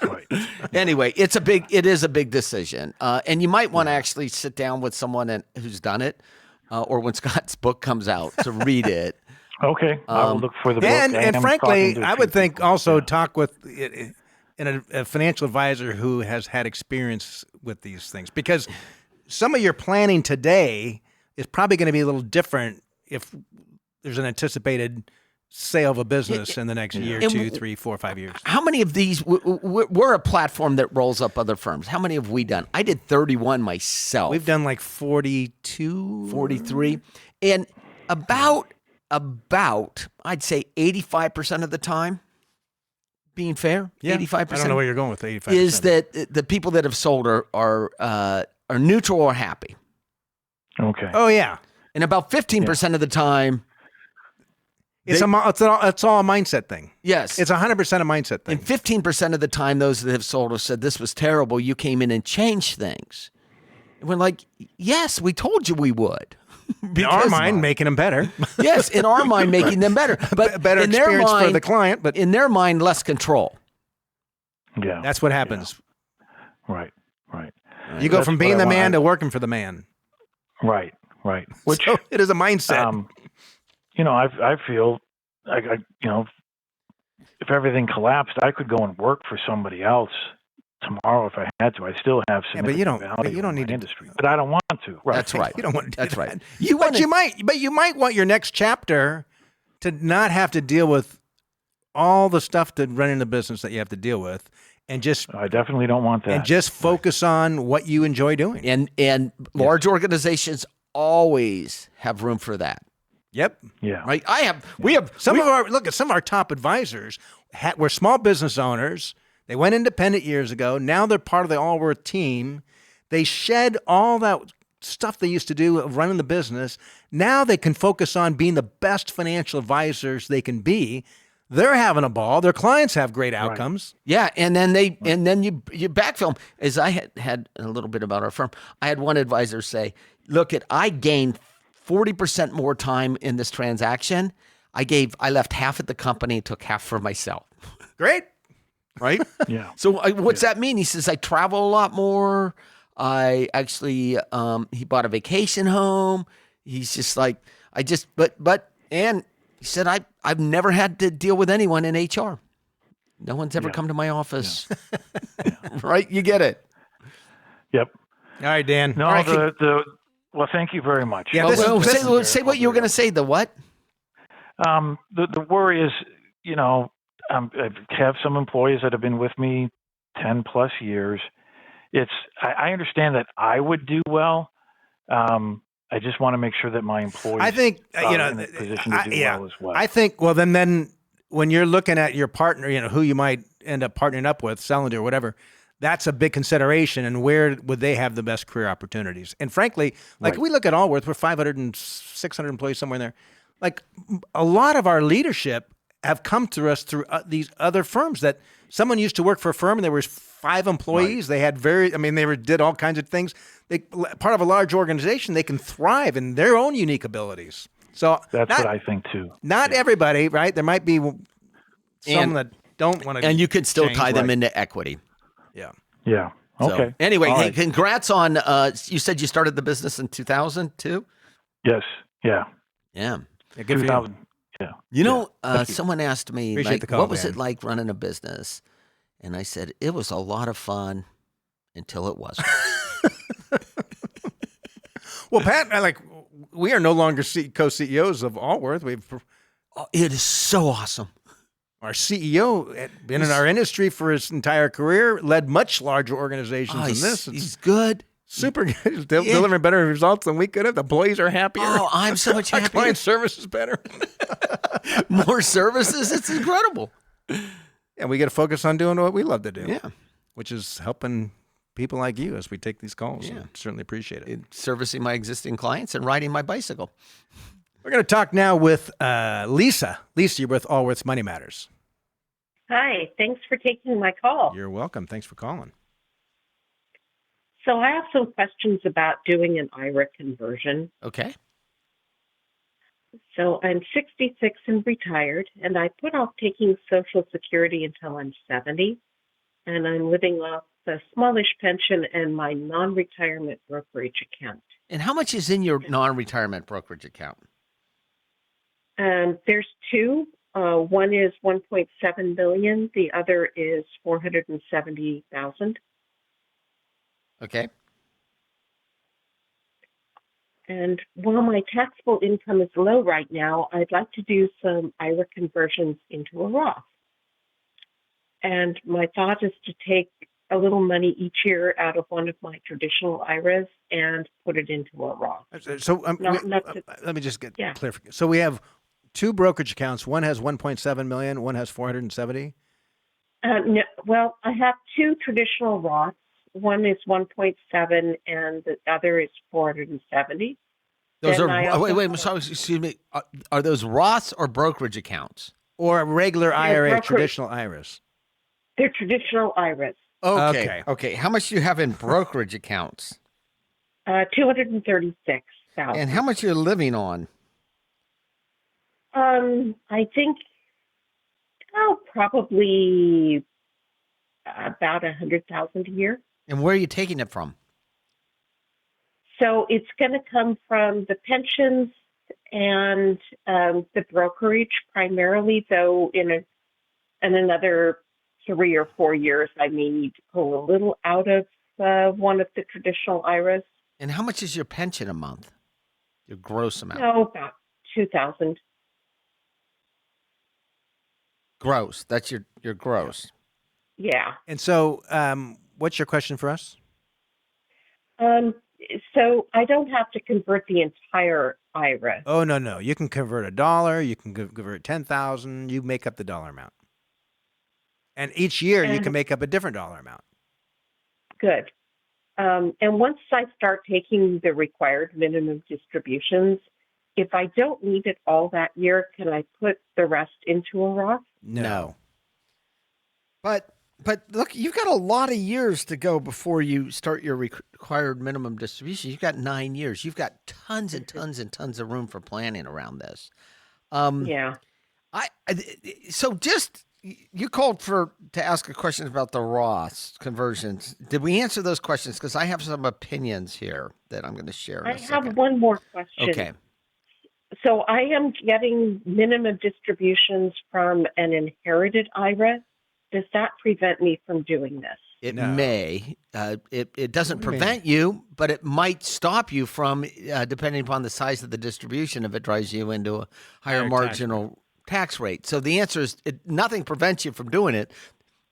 Right. Anyway, it is a big decision. And you might want to actually sit down with someone who's done it, or when Scott's book comes out to read it. Okay. I will look for the book. And frankly, I would think also Yeah. talk with a financial advisor who has had experience with these things, because some of your planning today is probably going to be a little different if there's an anticipated sale of a business in the next year, 2, 3, 4, 5 years. How many of these, we're a platform that rolls up other firms. How many have we done? I did 31 myself. We've done like 42. 43. And about I'd say 85% of the time, being fair, 85%. I don't know where you're going with 85%. Is that the people that have sold are neutral or happy. Okay. Oh, yeah. And about 15% of the time, It's all a mindset thing. yes. It's 100% a mindset thing. And 15% of the time, those that have sold have said, this was terrible. You came in and changed things. And we're like, yes, we told you we would. In our mind, making them better. Yes, in our mind, making them better. But Better in their experience mind, for the client. But in their mind, less control. Yeah. that's what happens. Right. You go That's from what being I the want. man to working for the man. Right. Which, So it is a mindset. I feel like, if everything collapsed, I could go and work for somebody else tomorrow if I had to. I still have Yeah, but significant you don't- value but you don't in need my to- industry. But I don't want to. Right. That's right. You don't want to do That's that. right. But you might want your next chapter to not have to deal with all the stuff that running the business that you have to deal with, and just I definitely don't want that. focus on what you enjoy doing. And large organizations always have room for that. Yep. Yeah. Right? We have Some of our top advisors were small business owners. They went independent years ago. Now they're part of the Allworth team. They shed all that stuff they used to do of running the business. Now they can focus on being the best financial advisors they can be. They're having a ball. Their clients have great outcomes. Yeah, and then you backfill. As I had a little bit about our firm, I had one advisor say, "Look, I gained 40% more time in this transaction. I left half at the company and took half for myself." Great. Right? Yeah. So what's that mean? He says, I travel a lot more. I actually, he bought a vacation home. He's just like, and he said, I've never had to deal with anyone in HR. No one's ever come to my office. right? You get it. Yep. All right, Dan. No, All right, well, thank you very much. Yeah, Well, say what you were going to say. The what? The worry is, I have some employees that have been with me 10 plus years. I understand that I would do well. I just want to make sure that my employees I think are in a position to do well as well. I think then when you're looking at your partner, who you might end up partnering up with, selling to or whatever, that's a big consideration. And where would they have the best career opportunities? And frankly, like we look at Allworth, we're 500 and 600 employees somewhere in there. Like a lot of our leadership have come to us through these other firms that someone used to work for a firm and there was 5 employees. Right. They had did all kinds of things. Part of a large organization, they can thrive in their own unique abilities. So that's what I think too. Not everybody, right? There might be some that don't want to. And you could still change, tie them into equity. Yeah. Yeah. So, okay. Anyway, All hey, right. congrats on. You said you started the business in 2002. Yes. Yeah. Yeah. Good for you. 2000. Yeah. You know, someone asked me, Appreciate like, the call, what was man. it like running a business? And I said, it was a lot of fun until it wasn't. Well, Pat, we are no longer co-CEOs of Allworth. It is so awesome. Our CEO had been in our industry for his entire career, led much larger organizations than this. He's good. Super good. He's delivering better results than we could have. The employees are happier. Oh, I'm so much Our happier. client service is better. More services. It's incredible. And we get to focus on doing what we love to do. Yeah. Which is helping people like you as we take these calls. Yeah. And certainly appreciate it. Servicing my existing clients and riding my bicycle. We're going to talk now with Lisa. Lisa, you're with Allworth's Money Matters. Hi, thanks for taking my call. You're welcome. Thanks for calling. So I have some questions about doing an IRA conversion. Okay. So I'm 66 and retired, and I put off taking Social Security until I'm 70, and I'm living off a smallish pension and my non-retirement brokerage account. And how much is in your non-retirement brokerage account? There's 2. One is 1.7 billion. The other is 470,000. Okay. And while my taxable income is low right now, I'd like to do some IRA conversions into a Roth. And my thought is to take a little money each year out of one of my traditional IRAs and put it into a Roth. So let me just get clear. So we have 2 brokerage accounts. One has 1.7 million. One has 470. No, well, I have 2 traditional Roths. One is 1.7 and the other is 470. Those excuse me. Are those Roths or brokerage accounts? Or regular IRA, traditional IRAs? They're traditional IRAs. Okay. How much do you have in brokerage accounts? 236,000. And how much you're living on? I think probably about 100,000 a year. And where are you taking it from? So it's going to come from the pensions and the brokerage primarily, though in another 3 or 4 years, I may need to pull a little out of one of the traditional IRAs. And how much is your pension a month? Your gross amount? About 2,000. Gross. That's your gross. Yeah. And so what's your question for us? So I don't have to convert the entire IRA. Oh, no. You can convert $1. You can convert 10,000. You make up the dollar amount. And each year you can make up a different dollar amount. Good. And once I start taking the required minimum distributions, if I don't need it all that year, can I put the rest into a Roth? No. But look, you've got a lot of years to go before you start your required minimum distribution. You've got 9 years. You've got tons and tons and tons of room for planning around this. Yeah. So just you called to ask a question about the Roth conversions. Did we answer those questions? Because I have some opinions here that I'm going to share. I have one more question. Okay. So I am getting minimum distributions from an inherited IRA. Does that prevent me from doing this? It No. may. It doesn't What do you prevent you, but it might stop you from, depending upon the size of the distribution, if it drives you into a higher Higher marginal tax rate. So the answer is nothing prevents you from doing it.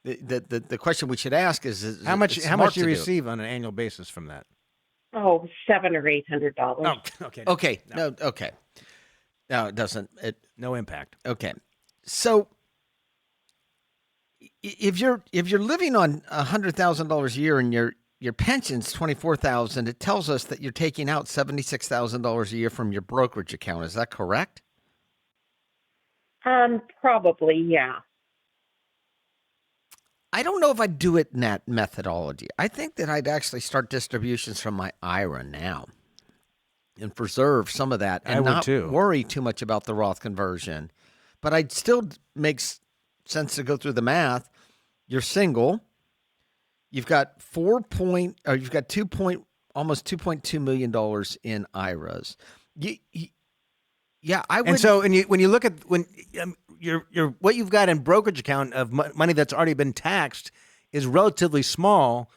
The question we should ask is How much it's do smart you to do it. receive on an annual basis from that? Oh, $700 or $800. Oh, okay. Okay. No. Okay. No, it doesn't. No impact. Okay. So if you're living on $100,000 a year and your pension's $24,000, it tells us that you're taking out $76,000 a year from your brokerage account. Is that correct? Probably, yeah. I don't know if I'd do it in that methodology. I think that I'd actually start distributions from my IRA now and preserve some of that I and would not too. worry too much about the Roth conversion. But I'd still makes sense to go through the math. You're single. You've got almost $2.2 million in IRAs. Yeah, I would. And so, when you look at your what you've got in brokerage account of money that's already been taxed is relatively small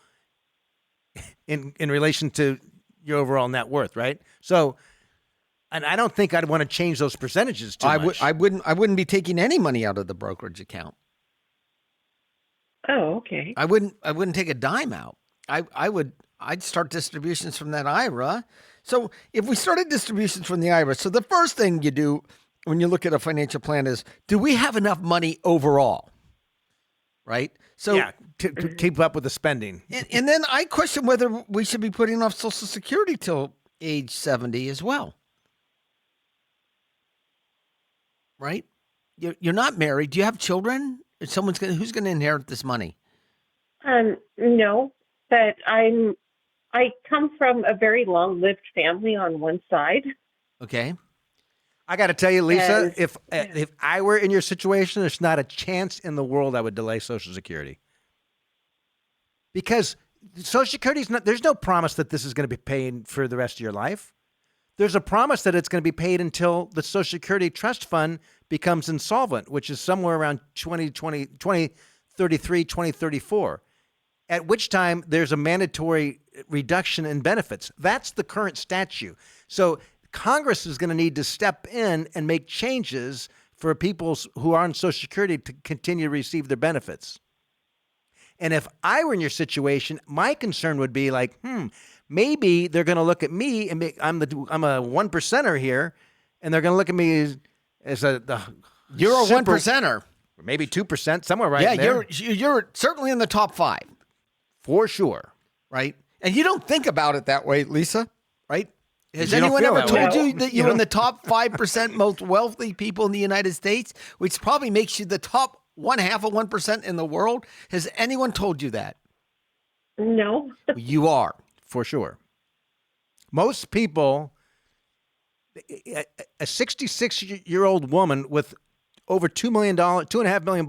in relation to your overall net worth, right? So, and I don't think I'd want to change those percentages too much. I wouldn't be taking any money out of the brokerage account. Oh, okay. I wouldn't take a dime out. I'd start distributions from that IRA. So if we started distributions from the IRA, so the first thing you do when you look at a financial plan is, do we have enough money overall? Right? So yeah, to keep up with the spending. and then I question whether we should be putting off Social Security till age 70 as well. Right? You're not married. Do you have children? Who's going to inherit this money? No, but I come from a very long-lived family on one side. Okay. I got to tell you, Lisa, And- if I were in your situation, there's not a chance in the world I would delay Social Security. Because Social Security there's no promise that this is going to be paid for the rest of your life. There's a promise that it's going to be paid until the Social Security Trust Fund becomes insolvent, which is somewhere around 2033, 2034, at which time there's a mandatory reduction in benefits. That's the current statute. So Congress is going to need to step in and make changes for people who are on Social Security to continue to receive their benefits. And if I were in your situation, my concern would be like, maybe they're going to look at me and I'm a one percenter here, and they're going to look at me as You're a super, one percenter. maybe 2%, somewhere right in there. You're certainly in the top 5. For sure. Right? And you don't think about it that way, Lisa, right? Has You don't anyone feel ever that way. told you that you're in the top 5% most wealthy people in the United States, which probably makes you the top 0.5% in the world? Has anyone told you that? No. You are. For sure. Most people, a 66-year-old woman with over $2 million, $2.5 million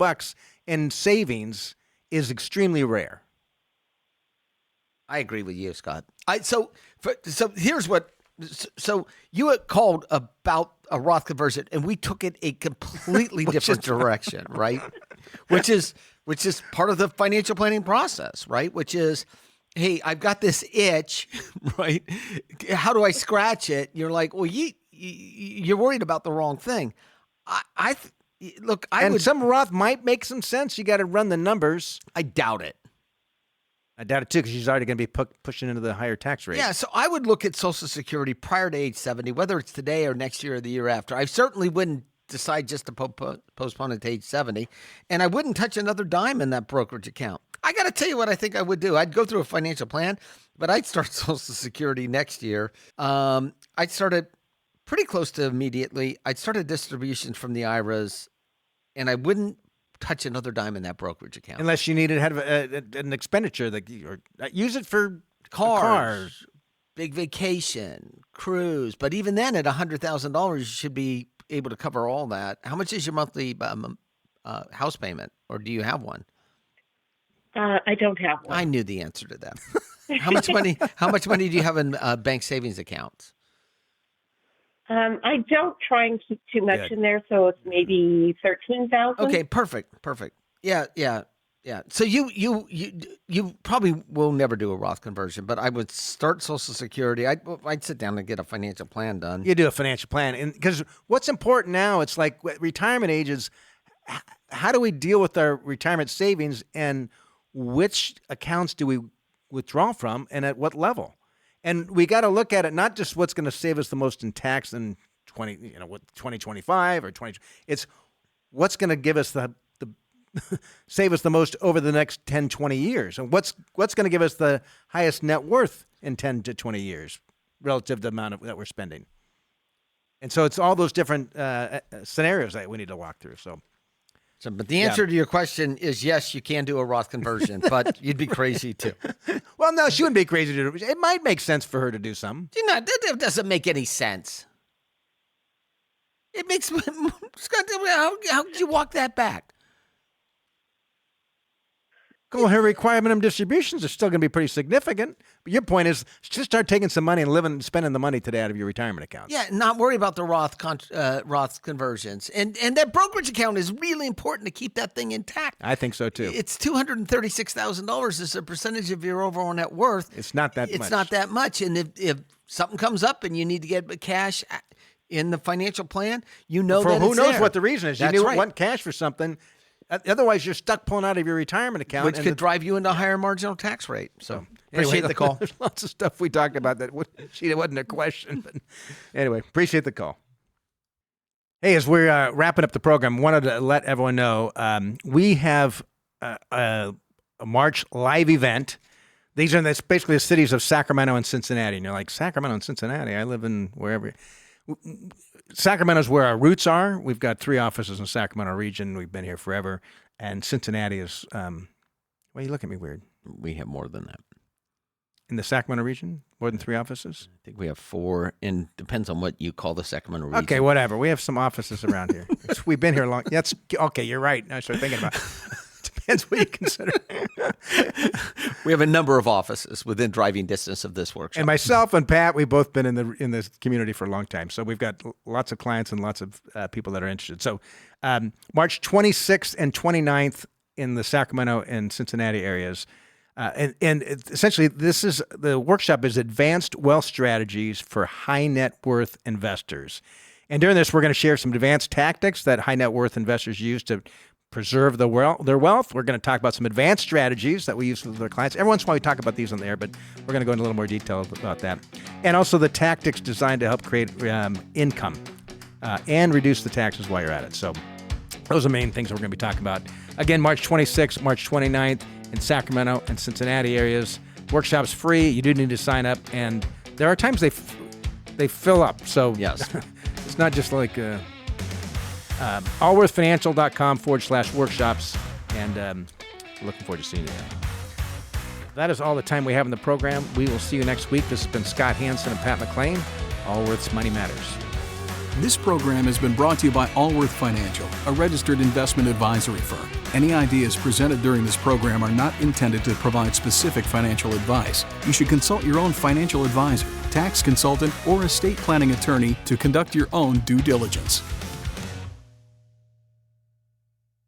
in savings is extremely rare. I agree with you, Scott. So here's what. So you had called about a Roth conversion, and we took it a completely different direction, right? Which is part of the financial planning process, right? Which is, hey, I've got this itch, right? How do I scratch it? You're like, well, you're worried about the wrong thing. Some Roth might make some sense. You got to run the numbers. I doubt it. I doubt it too, because she's already going to be pushing into the higher tax rate. Yeah, so I would look at Social Security prior to age 70, whether it's today or next year or the year after. I certainly wouldn't decide just to postpone it to age 70, and I wouldn't touch another dime in that brokerage account. I got to tell you what I think I would do. I'd go through a financial plan, but I'd start Social Security next year. I'd start it pretty close to immediately. I'd start a distribution from the IRAs, and I wouldn't touch another dime in that brokerage account. Unless you needed to have an expenditure, or use it for cars, big vacation, cruise. But even then, at $100,000, you should be able to cover all that. How much is your monthly house payment, or do you have one? I don't have one. I knew the answer to that. How much money? How much money do you have in bank savings accounts? I don't try and keep too much in there, so it's maybe $13,000. Okay, perfect. Yeah. Yeah. So you probably will never do a Roth conversion, but I would start Social Security. I'd sit down and get a financial plan done. You do a financial plan, and because what's important now, it's like retirement ages. How do we deal with our retirement savings, and which accounts do we withdraw from, and at what level? And we got to look at it not just what's going to save us the most in tax in 2025 or 20. It's what's going to give us the save us the most over the next 10, 20 years, and what's going to give us the highest net worth in 10 to 20 years relative to the amount that we're spending. And so it's all those different scenarios that we need to walk through. So but the answer to your question is yes, you can do a Roth conversion, but you'd be crazy too. Well, no, she wouldn't be crazy to do it. It might make sense for her to do some. That doesn't make any sense. It makes how could you walk that back? Well, her requirement of distributions are still going to be pretty significant. But your point is just start taking some money and spending the money today out of your retirement accounts. Yeah, not worry about the Roth conversions. And that brokerage account is really important to keep that thing intact. I think so, too. It's $236,000 as a percentage of your overall net worth. It's not that much. It's not that much. And if something comes up and you need to get cash in the financial plan, you know that who knows there. what the reason is. That's you right. want cash for something. Otherwise, you're stuck pulling out of your retirement account. Which could drive you into a higher marginal tax rate. So anyway, appreciate the call. There's lots of stuff we talked about that wasn't a question. But anyway, appreciate the call. Hey, as we're wrapping up the program, wanted to let everyone know we have a March live event. That's basically the cities of Sacramento and Cincinnati. And you're like, Sacramento and Cincinnati? I live in wherever. Sacramento's where our roots are. We've got 3 offices in the Sacramento region. We've been here forever. And Cincinnati is, why you look at me weird? We have more than that. In the Sacramento region? More than 3 offices? I think we have 4, and depends on what you call the Sacramento region. Okay, whatever. We have some offices around here. We've been here long. That's okay, you're right. I started thinking about it. Depends what you consider. We have a number of offices within driving distance of this workshop. And myself and Pat, we've both been in this community for a long time. So we've got lots of clients and lots of people that are interested. So March 26th and 29th in the Sacramento and Cincinnati areas. And essentially, the workshop is Advanced Wealth Strategies for High Net Worth Investors. And during this, we're going to share some advanced tactics that high net worth investors use to preserve their wealth. We're going to talk about some advanced strategies that we use with our clients. Every once in a while we talk about these on the air, but we're going to go into a little more detail about that. And also the tactics designed to help create income and reduce the taxes while you're at it. So those are the main things that we're going to be talking about. Again, March 26th, March 29th in Sacramento and Cincinnati areas. Workshop's free. You do need to sign up. And there are times they fill up. So yes, it's not just like... allworthfinancial.com/workshops, and looking forward to seeing you there. That is all the time we have in the program. We will see you next week. This has been Scott Hansen and Pat McClain, Allworth's Money Matters. This program has been brought to you by Allworth Financial, a registered investment advisory firm. Any ideas presented during this program are not intended to provide specific financial advice. You should consult your own financial advisor, tax consultant, or estate planning attorney to conduct your own due diligence.